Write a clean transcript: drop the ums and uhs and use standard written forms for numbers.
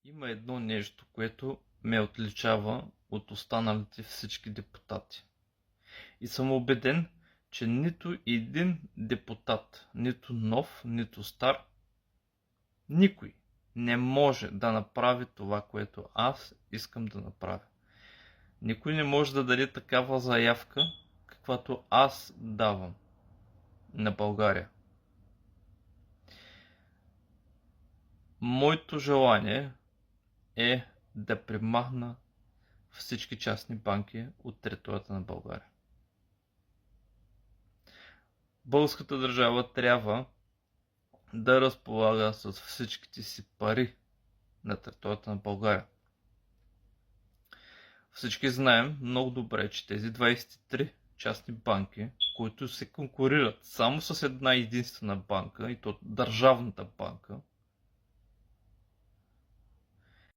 Има едно нещо, което ме отличава от останалите всички депутати. И съм убеден, че нито един депутат, нито нов, нито стар, никой не може да направи това, което аз искам да направя. Никой не може да даде такава заявка, каквато аз давам на България. Моето желание е да премахна всички частни банки от територията на България. Българската държава трябва да разполага с всичките си пари на територията на България. Всички знаем много добре, че тези 23 частни банки, които се конкурират само с една единствена банка, и то държавната банка,